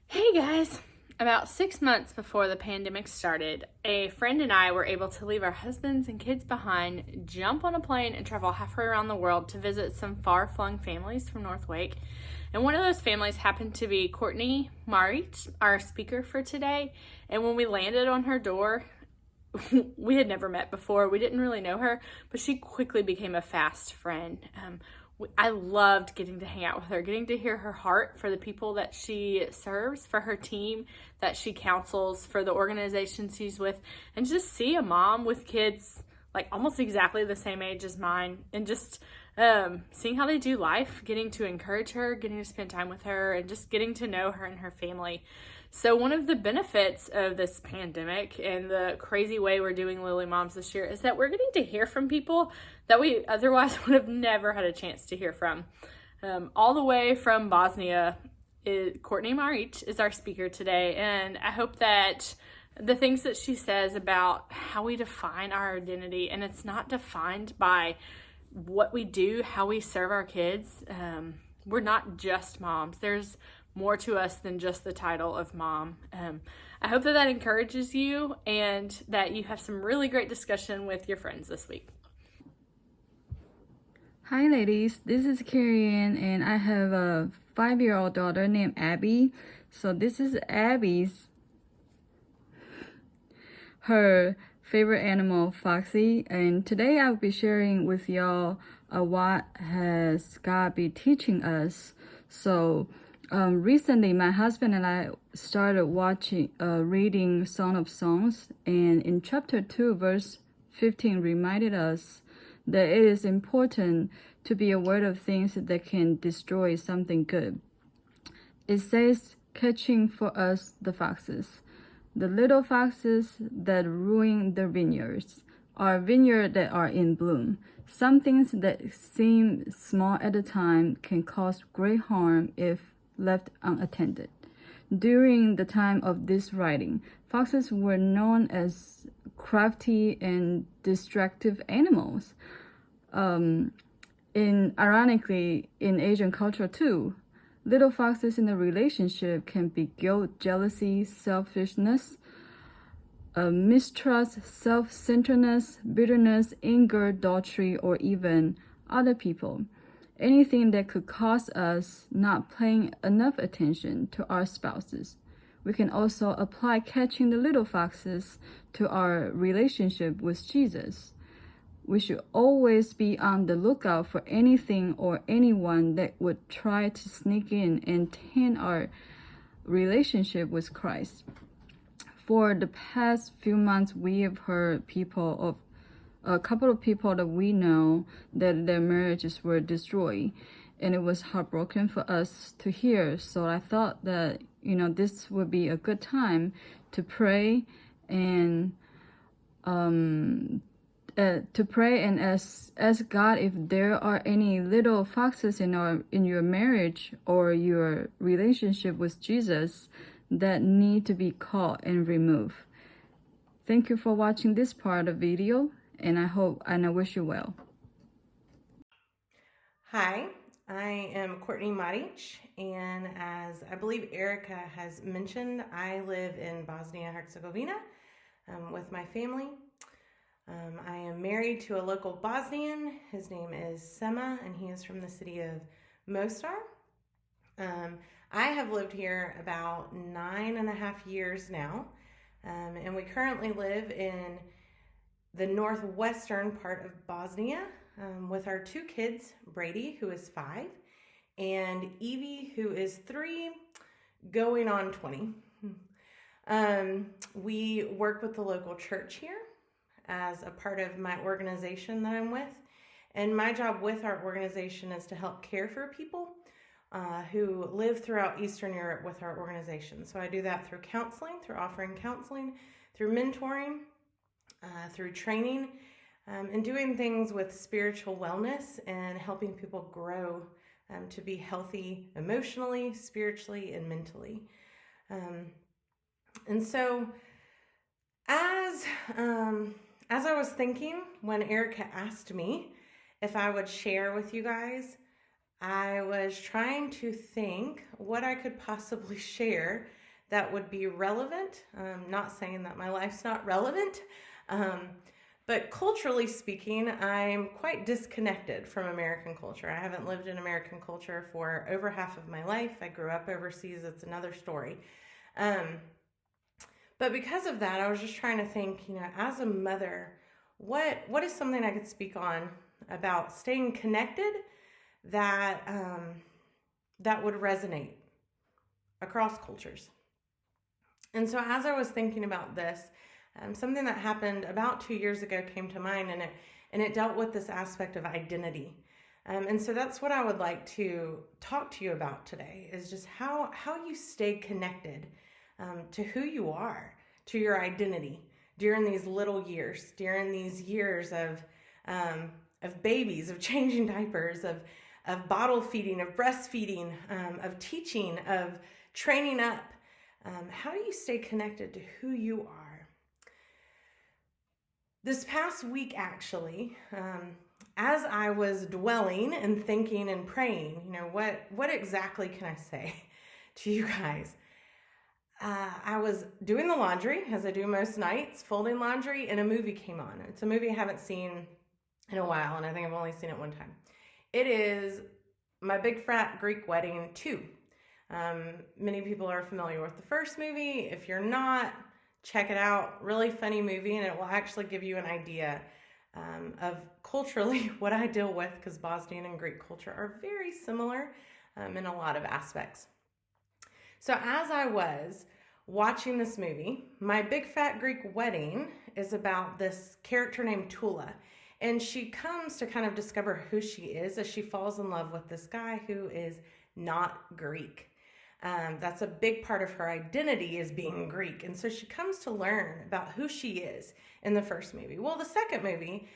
Hey guys! About 6 months before the pandemic started, a friend and I were able to leave our husbands and kids behind, jump on a plane, and travel halfway around the world to visit some far flung families from North Wake. And one of those families happened to be Courtney Marich, our speaker for today. And when we landed on her door, we had never met before. We didn't really know her, but she quickly became a fast friend. I loved getting to hang out with her, getting to hear her heart for the people that she serves, for her team that she counsels, for the organization she's with, and just see a mom with kids like almost exactly the same age as mine, and just seeing how they do life, getting to encourage her, getting to spend time with her, and just getting to know her and her family. So one of the benefits of this pandemic and the crazy way we're doing Lily Moms this year is that we're getting to hear from people that we otherwise would have never had a chance to hear from. All the way from Bosnia, Courtney Marich is our speaker today, and I hope that the things that she says about how we define our identity, and it's not defined by what we do, how we serve our kids. We're not just moms. There's more to us than just the title of mom. I hope that encourages you and that you have some really great discussion with your friends this week. Hi ladies, this is Carrie Ann, and I have a 5-year-old daughter named Abby. So this is her favorite animal, Foxy, and today I'll be sharing with y'all what has God been teaching us. So recently my husband and I started reading Song of Songs, and in chapter 2 verse 15 reminded us that it is important to be aware of things that can destroy something good. It says, catching for us the foxes, the little foxes that ruin the vineyards, our vineyard that are in bloom. Some things that seem small at the time can cause great harm if left unattended. During the time of this writing, foxes were known as crafty and destructive animals. Ironically, in Asian culture too, little foxes in a relationship can be guilt, jealousy, selfishness, mistrust, self-centeredness, bitterness, anger, adultery, or even other people. Anything that could cause us not paying enough attention to our spouses. We can also apply catching the little foxes to our relationship with Jesus. We should always be on the lookout for anything or anyone that would try to sneak in and taint our relationship with Christ. For the past few months, we have heard a couple of people that we know that their marriages were destroyed, and it was heartbroken for us to hear. So I thought that this would be a good time to pray and ask God if there are any little foxes in your marriage or your relationship with Jesus that need to be caught and removed. Thank you for watching this part of the video, and I wish you well. Hi, I am Courtney Marich, and as I believe Erica has mentioned, I live in Bosnia-Herzegovina with my family. I am married to a local Bosnian. His name is Sema, and he is from the city of Mostar. I have lived here about 9.5 years now, and we currently live in the northwestern part of Bosnia with our 2 kids, Brady, who is 5, and Evie, who is 3, going on 20. We work with the local church here as a part of my organization that I'm with. And my job with our organization is to help care for people who live throughout Eastern Europe with our organization. So I do that through counseling, through offering counseling, through mentoring, through training, and doing things with spiritual wellness and helping people grow to be healthy emotionally, spiritually, and mentally. And so as I was thinking when Erica asked me if I would share with you guys, I was trying to think what I could possibly share that would be relevant. Not saying that my life's not relevant, but culturally speaking, I'm quite disconnected from American culture. I haven't lived in American culture for over half of my life. I grew up overseas. It's another story. But because of that, I was just trying to think, as a mother, what is something I could speak on about staying connected that that would resonate across cultures. And so as I was thinking about this, something that happened about 2 years ago came to mind, and it dealt with this aspect of identity. And so that's what I would like to talk to you about today, is just how you stay connected to who you are, to your identity during these little years, during these years of babies, of changing diapers, of bottle feeding, of breastfeeding, of teaching, of training up. How do you stay connected to who you are? This past week, actually, as I was dwelling and thinking and praying, what exactly can I say to you guys? I was doing the laundry, as I do most nights, folding laundry, and a movie came on. It's a movie I haven't seen in a while, and I think I've only seen it one time. It is My Big Fat Greek Wedding 2. Many people are familiar with the first movie. If you're not, check it out. Really funny movie, and it will actually give you an idea of culturally what I deal with, because Bosnian and Greek culture are very similar in a lot of aspects. So as I was watching this movie, My Big Fat Greek Wedding is about this character named Tula. And she comes to kind of discover who she is as she falls in love with this guy who is not Greek. That's a big part of her identity, is being Greek. And so she comes to learn about who she is in the first movie. Well, the second movie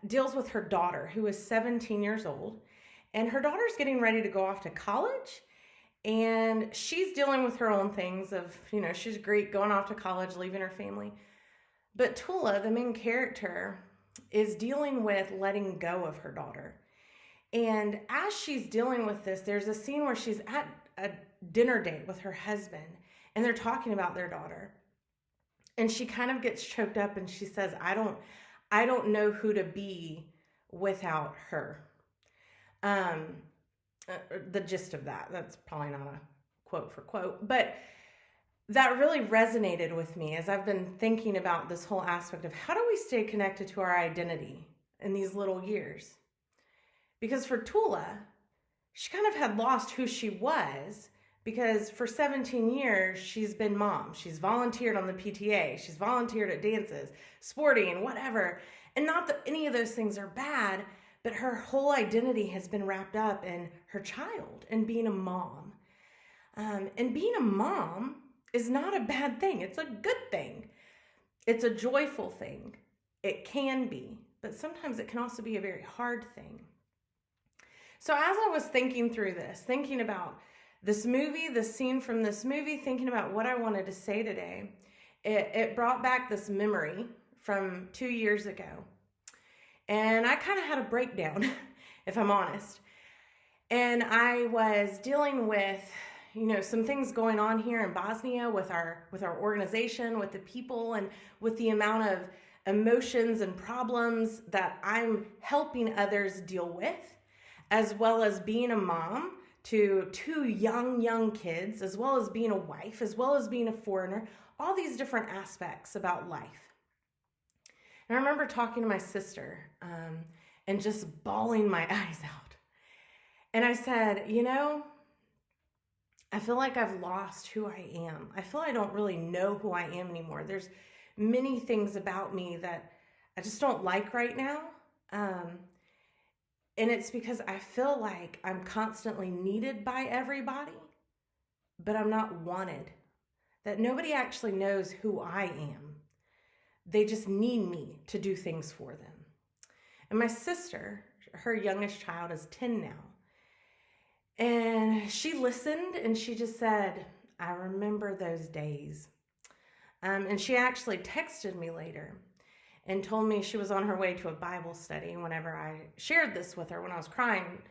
deals with her daughter, who is 17 years old. And her daughter's getting ready to go off to college. And she's dealing with her own things of, she's Greek, going off to college, leaving her family. But Tula, the main character, is dealing with letting go of her daughter. And as she's dealing with this, there's a scene where she's at a dinner date with her husband, and they're talking about their daughter. And she kind of gets choked up, and she says, I don't know who to be without her. The gist of that's probably not a quote for quote, but that really resonated with me as I've been thinking about this whole aspect of how do we stay connected to our identity in these little years? Because for Tula, she kind of had lost who she was, because for 17 years, she's been mom. She's volunteered on the PTA. She's volunteered at dances, sporting, whatever. And not that any of those things are bad, but her whole identity has been wrapped up in her child and being a mom. And being a mom is not a bad thing. It's a good thing. It's a joyful thing. It can be, but sometimes it can also be a very hard thing. So as I was thinking through this, thinking about this movie, the scene from this movie, thinking about what I wanted to say today, it brought back this memory from 2 years ago. And I kind of had a breakdown, if I'm honest. And I was dealing with, some things going on here in Bosnia with our organization, with the people, and with the amount of emotions and problems that I'm helping others deal with, as well as being a mom to 2 young kids, as well as being a wife, as well as being a foreigner, all these different aspects about life. And I remember talking to my sister and just bawling my eyes out. And I said, I feel like I've lost who I am. I feel I don't really know who I am anymore. There's many things about me that I just don't like right now. And it's because I feel like I'm constantly needed by everybody, but I'm not wanted. That nobody actually knows who I am. They just need me to do things for them. And my sister, her youngest child, is 10 now. And she listened and she just said, I remember those days. And she actually texted me later and told me she was on her way to a Bible study. And whenever I shared this with her, when I was crying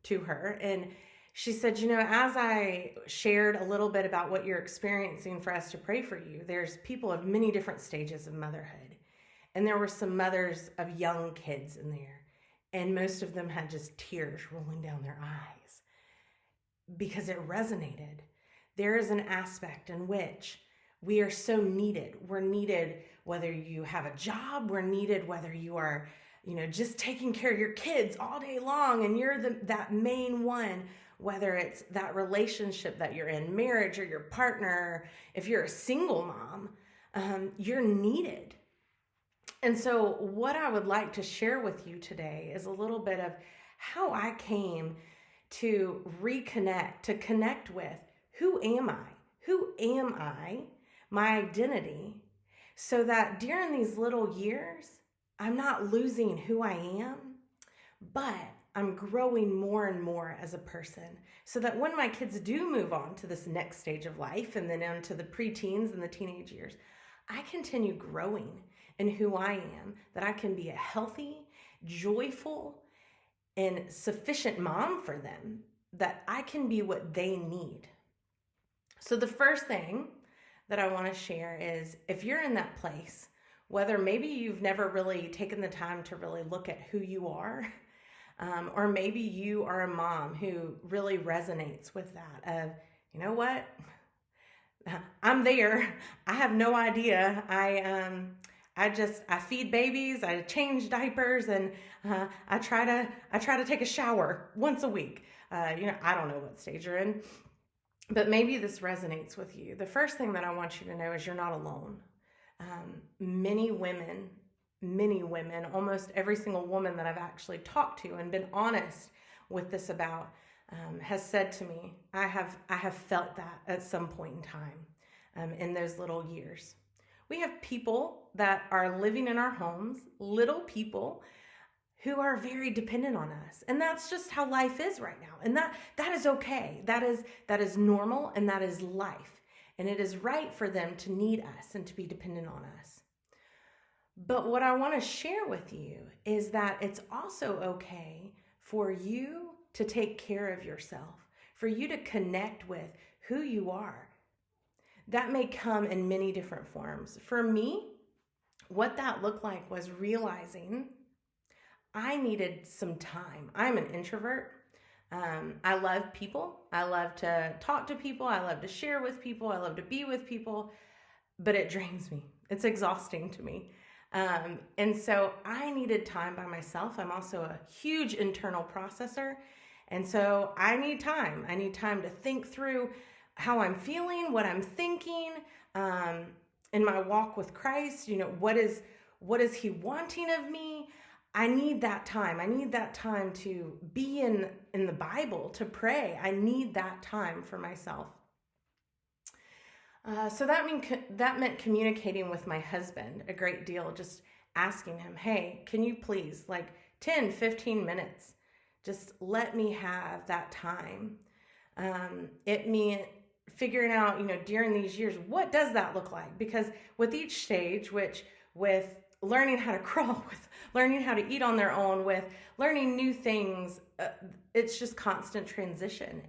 to her. And she said, as I shared a little bit about what you're experiencing for us to pray for you, there's people of many different stages of motherhood. And there were some mothers of young kids in there. And most of them had just tears rolling down their eyes because it resonated. There is an aspect in which we are so needed. We're needed whether you have a job. We're needed whether you are, just taking care of your kids all day long and you're that main one, whether it's that relationship that you're in, marriage or your partner. If you're a single mom, you're needed. And so what I would like to share with you today is a little bit of how I came to reconnect, to connect with who am I? Who am I? My identity, so that during these little years, I'm not losing who I am, but I'm growing more and more as a person, so that when my kids do move on to this next stage of life and then into the preteens and the teenage years, I continue growing in who I am, that I can be a healthy, joyful, and sufficient mom for them, that I can be what they need. So the first thing that I want to share is, if you're in that place, whether maybe you've never really taken the time to really look at who you are, or maybe you are a mom who really resonates with that of, you know what, I'm there. I have no idea. I feed babies, I change diapers, and I try to take a shower once a week. I don't know what stage you're in, but maybe this resonates with you. The first thing that I want you to know is you're not alone. Many women, almost every single woman that I've actually talked to and been honest with this about, has said to me, I have felt that at some point in time, in those little years. We have people that are living in our homes, little people who are very dependent on us. And that's just how life is right now. And that is okay. That is normal, and that is life. And it is right for them to need us and to be dependent on us. But what I want to share with you is that it's also okay for you to take care of yourself, for you to connect with who you are. That may come in many different forms. For me, what that looked like was realizing I needed some time. I'm an introvert. I love people. I love to talk to people. I love to share with people. I love to be with people, but it drains me. It's exhausting to me. And so I needed time by myself. I'm also a huge internal processor. And so I need time. I need time to think through how I'm feeling, what I'm thinking, in my walk with Christ. What is he wanting of me? I need that time. I need that time to be in the Bible, to pray. I need that time for myself. So that meant communicating with my husband a great deal, just asking him, hey, can you please, 10, 15 minutes, just let me have that time. It meant figuring out, during these years, what does that look like? Because with each stage, with learning how to crawl, with learning how to eat on their own, with learning new things, it's just constant transition.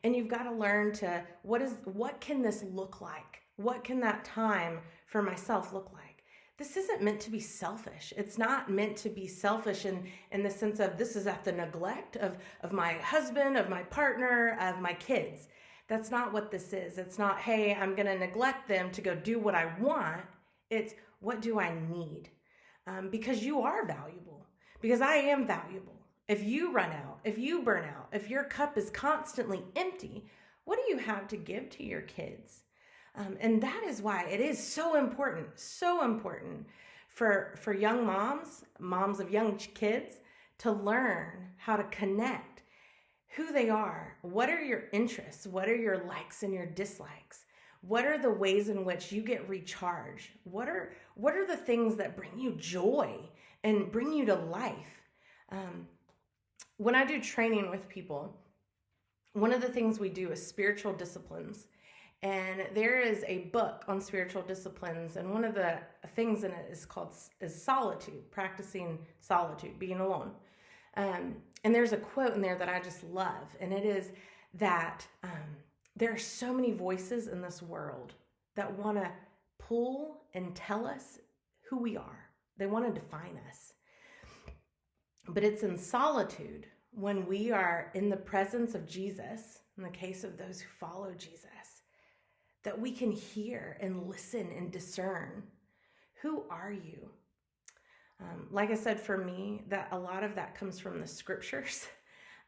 And you've got to learn to, what can this look like? What can that time for myself look like? This isn't meant to be selfish. It's not meant to be selfish in the sense of this is at the neglect of my husband, of my partner, of my kids. That's not what this is. It's not, hey, I'm going to neglect them to go do what I want. It's, what do I need? Because you are valuable. Because I am valuable. If you run out, if you burn out, if your cup is constantly empty, what do you have to give to your kids? And that is why it is so important for young moms of young kids, to learn how to connect who they are. What are your interests? What are your likes and your dislikes? What are the ways in which you get recharged? What are the things that bring you joy and bring you to life? When I do training with people, one of the things we do is spiritual disciplines. And there is a book on spiritual disciplines, and one of the things in it is solitude, practicing solitude, being alone. And there's a quote in there that I just love, and it is that there are so many voices in this world that want to pull and tell us who we are. They want to define us. But it's in solitude, when we are in the presence of Jesus, in the case of those who follow Jesus, that we can hear and listen and discern, who are you? Like I said, for me, that a lot of that comes from the scriptures.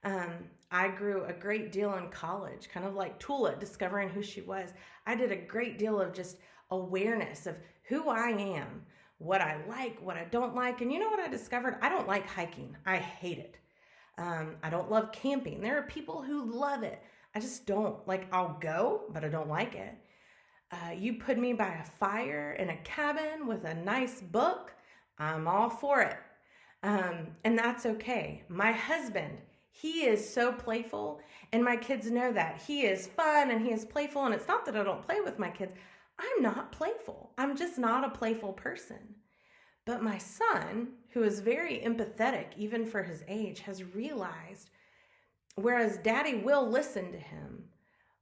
I grew a great deal in college, kind of like Tula, discovering who she was. I did a great deal of just awareness of who I am, what I like, what I don't like. And you know what I discovered? I don't like hiking. I hate it. I don't love camping. There are people who love it. I just don't. Like, I'll go, but I don't like it. You put me by a fire in a cabin with a nice book, I'm all for it. And that's okay. My husband, he is so playful, and my kids know that. He is fun and he is playful, and it's not that I don't play with my kids. I'm not playful. I'm just not a playful person. But my son, who is very empathetic even for his age, has realized, whereas daddy will listen to him,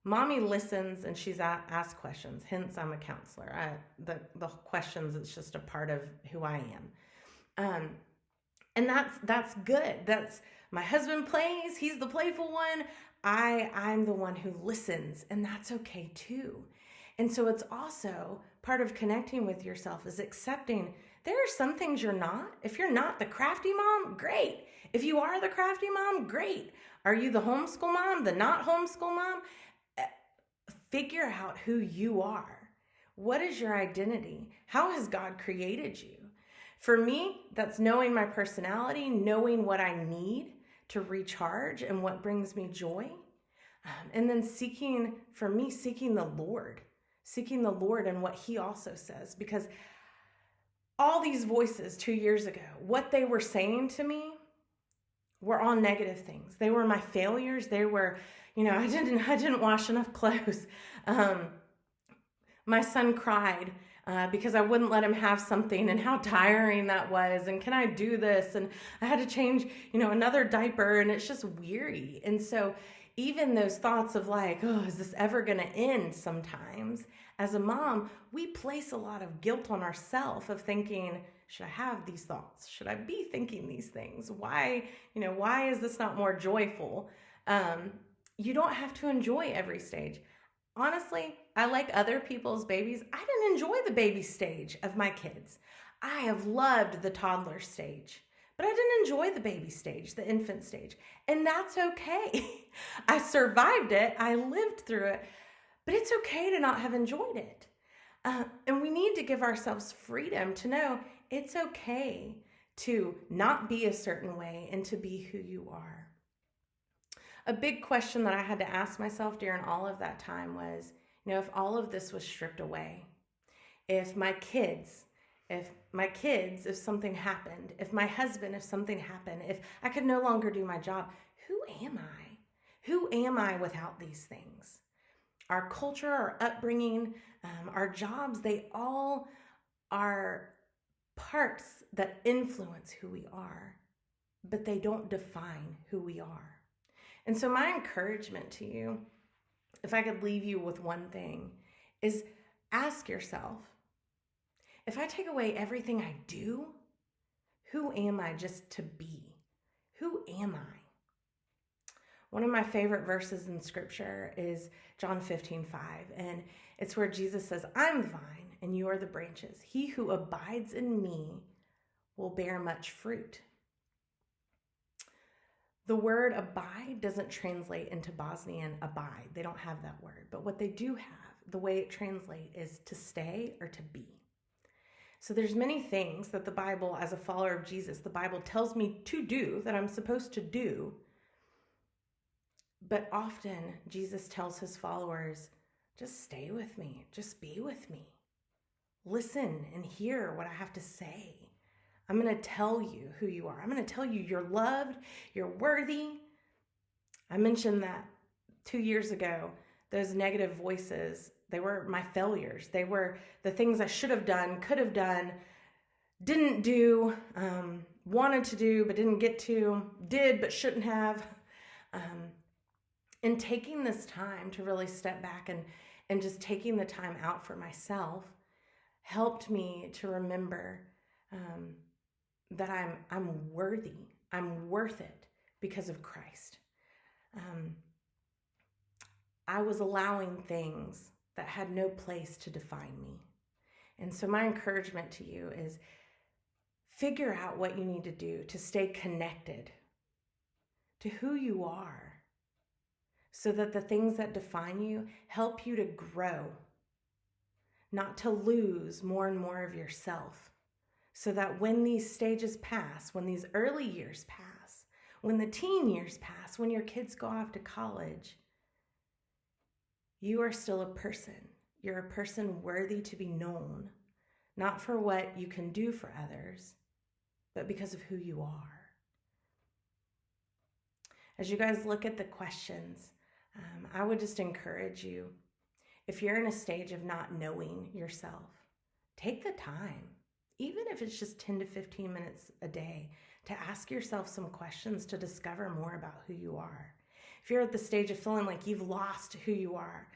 mommy listens and she's asked questions. Hence, I'm a counselor. The questions, it's just a part of who I am. And that's good. That's my husband plays. He's the playful one. I'm the one who listens, and that's okay too. And so it's also part of connecting with yourself is accepting there are some things you're not. If you're not the crafty mom, great. If you are the crafty mom, great. Are you the homeschool mom, the not homeschool mom? Figure out who you are. What is your identity? How has God created you? For me, that's knowing my personality, knowing what I need to recharge and what brings me joy. And then seeking the Lord and what he also says. Because all these voices 2 years ago, what they were saying to me were all negative things. They were my failures. They were, I didn't wash enough clothes. My son cried because I wouldn't let him have something, and how tiring that was. And can I do this? And I had to change, another diaper, and it's just weary. And so even those thoughts of like, oh, is this ever going to end? Sometimes as a mom, we place a lot of guilt on ourselves of thinking, should I have these thoughts? Should I be thinking these things? Why is this not more joyful? You don't have to enjoy every stage. Honestly, I like other people's babies. I didn't enjoy the baby stage of my kids. I have loved the toddler stage, but I didn't enjoy the baby stage, the infant stage. And that's okay. I survived it. I lived through it, but it's okay to not have enjoyed it. And we need to give ourselves freedom to know it's okay to not be a certain way and to be who you are. A big question that I had to ask myself during all of that time was, if all of this was stripped away, if something happened, if my husband, if something happened, if I could no longer do my job, who am I? Who am I without these things? Our culture, our upbringing, our jobs, they all are parts that influence who we are, but they don't define who we are. And so my encouragement to you, if I could leave you with one thing, is ask yourself, if I take away everything I do, who am I just to be? Who am I? One of my favorite verses in scripture is John 15:5, and it's where Jesus says, I'm the vine and you are the branches. He who abides in me will bear much fruit. The word abide doesn't translate into Bosnian abide. They don't have that word. But what they do have, the way it translates, is to stay or to be. So there's many things that the Bible, as a follower of Jesus, the Bible tells me to do, that I'm supposed to do. But often Jesus tells his followers, just stay with me. Just be with me. Listen and hear what I have to say. I'm going to tell you who you are. I'm going to tell you you're loved, you're worthy. I mentioned that 2 years ago, those negative voices, they were my failures. They were the things I should have done, could have done, didn't do, wanted to do but didn't get to, did but shouldn't have. And taking this time to really step back and just taking the time out for myself helped me to remember that I'm worthy. I'm worth it because of Christ. I was allowing things that had no place to define me. And so my encouragement to you is figure out what you need to do to stay connected to who you are, so that the things that define you help you to grow, not to lose more and more of yourself, so that when these stages pass, when these early years pass, when the teen years pass, when your kids go off to college, you are still a person. You're a person worthy to be known, not for what you can do for others, but because of who you are. As you guys look at the questions, I would just encourage you, if you're in a stage of not knowing yourself, take the time, even if it's just 10 to 15 minutes a day, to ask yourself some questions to discover more about who you are. If you're at the stage of feeling like you've lost who you are,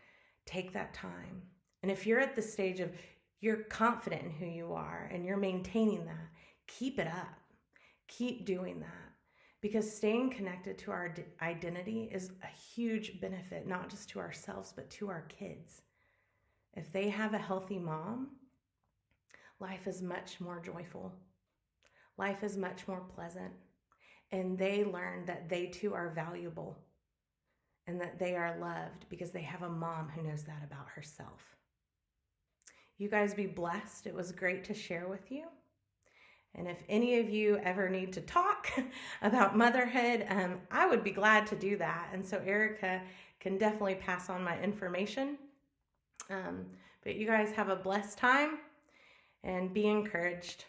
take that time. And if you're at the stage of you're confident in who you are and you're maintaining that, keep it up. Keep doing that. Because staying connected to our identity is a huge benefit, not just to ourselves, but to our kids. If they have a healthy mom, life is much more joyful. Life is much more pleasant. And they learn that they too are valuable and that they are loved because they have a mom who knows that about herself. You guys be blessed. It was great to share with you. And if any of you ever need to talk about motherhood, I would be glad to do that. And so Erica can definitely pass on my information. But you guys have a blessed time and be encouraged.